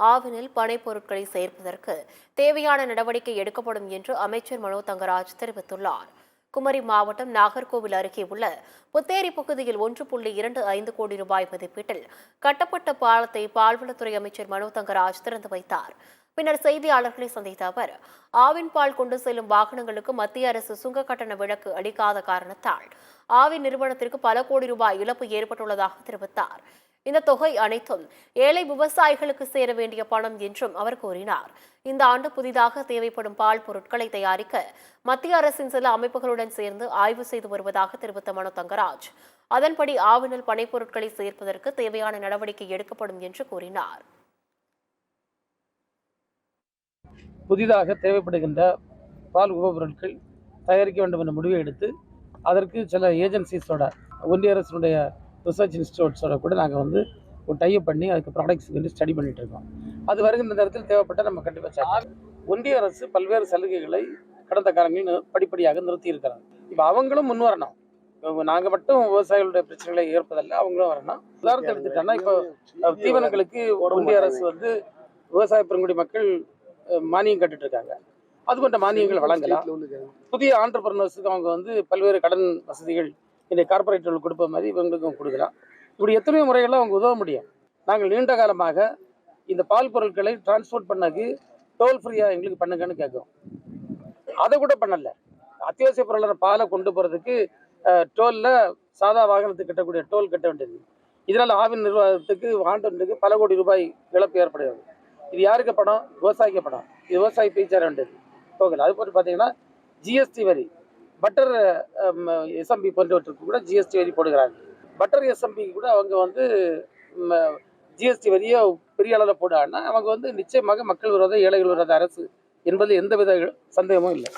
ஆவினில் பனைப் பொருட்களை சேர்ப்பதற்கு தேவையான நடவடிக்கை எடுக்கப்படும் என்று அமைச்சர் மனோ தங்கராஜ் தெரிவித்துள்ளார். குமரி மாவட்டம் நாகர்கோவில் அருகே உள்ள புத்தேரி பகுதியில் 1.25 கோடி ரூபாய் மதிப்பீட்டில் கட்டப்பட்ட பாலத்தை பால்வளத்துறை அமைச்சர் மனோ தங்கராஜ் திறந்து வைத்தார். பின்னர் செய்தியாளர்களை சந்தித்த அவர், ஆவின் பால் கொண்டு செல்லும் வாகனங்களுக்கு மத்திய அரசு சுங்க கட்டண விலக்கு அளிக்காத காரணத்தால் ஆவின் நிறுவனத்திற்கு பல கோடி ரூபாய் இழப்பு ஏற்பட்டுள்ளதாக தெரிவித்தார். இந்த தொகை அனைத்தும் ஏழை விவசாயிகளுக்கு சேர வேண்டிய பணம் என்றும் அவர் கூறினார். இந்த ஆண்டு புதிதாக தேவைப்படும் பால் பொருட்களை தயாரிக்க மத்திய அரசின் சில அமைப்புகளுடன் சேர்ந்து ஆய்வு செய்து வருவதாக தெரிவித்த மனோ தங்கராஜ், அதன்படி ஆவினில் பனைப் பொருட்களை சேர்ப்பதற்கு தேவையான நடவடிக்கை எடுக்கப்படும் என்று கூறினார். புதிதாக தேவைப்படுகின்ற பால் உபபொருட்கள் தயாரிக்க வேண்டும் என்ற முடிவை எடுத்து அதற்கு சில ஏஜென்சிஸோட ஒன்றிய அரசினுடைய ரிசர்ச் இன்ஸ்டியூட்ஸோட கூட நாங்கள் ஒரு டைப் பண்ணி அதுக்கு ப்ராடக்ட்ஸ் ஸ்டடி பண்ணிட்டு இருக்கோம். அது வருகின்ற நேரத்தில் தேவைப்பட்ட நம்ம கண்டிப்பாக ஒன்றிய அரசு பல்வேறு சலுகைகளை கடந்த காலங்களில் படிப்படியாக நிறுத்தி இருக்கிறாங்க. இப்போ அவங்களும் முன் வரணும். நாங்கள் மட்டும் விவசாயிகளுடைய பிரச்சனைகளை ஏற்பதல்ல, அவங்களும் வரணும். உதாரணத்தை எடுத்துட்டோம்னா, இப்போ தீவனங்களுக்கு ஒன்றிய அரசு விவசாய பெருங்குடி மக்கள் மானியம் கட்டிட்டு இருக்காங்க. அது போன்ற மானியங்கள் வழங்கலாம். புதிய ஆண்டர்பிரனர்ஸுக்கு அவங்க பல்வேறு கடன் வசதிகள் இந்த கார்பரேட்டுகளுக்கு கொடுப்ப மாதிரி இவங்களுக்கும் கொடுக்கலாம். இப்படி எத்தனையோ முறைகளில் அவங்க உதவ முடியும். நாங்கள் நீண்ட காலமாக இந்த பால் பொருட்களை டிரான்ஸ்போர்ட் பண்ணக்கு டோல் ஃப்ரீயாக எங்களுக்கு பண்ணுங்கன்னு கேட்கும். அதை கூட பண்ணலை. அத்தியாவசிய பொருளான பாலை கொண்டு போகிறதுக்கு டோலில் சாதா வாகனத்துக்கு கட்டக்கூடிய டோல் கட்ட வேண்டியது. இதனால் ஆவின் நிர்வாகத்துக்கு ஆண்டுக்கு பல கோடி ரூபாய் இழப்பு ஏற்படுகிறது. இது யாருக்கு படம்? விவசாயிக்கு படம். இது விவசாயி போய் சேர வேண்டியது போகல. அது போட்டு பார்த்தீங்கன்னா ஜிஎஸ்டி வரி, பட்டர் எஸ்எம்பி போன்றவற்றுக்கு கூட ஜிஎஸ்டி வரி போடுகிறாங்க. பட்டர் எஸ்எம்பிக்கு கூட அவங்க ஜிஎஸ்டி வரியை பெரிய அளவில் போடுறாங்கன்னா அவங்க நிச்சயமாக மக்கள் விரோத ஏழைகள் விரோத அரசு என்பது எந்தவித சந்தேகமும் இல்லை.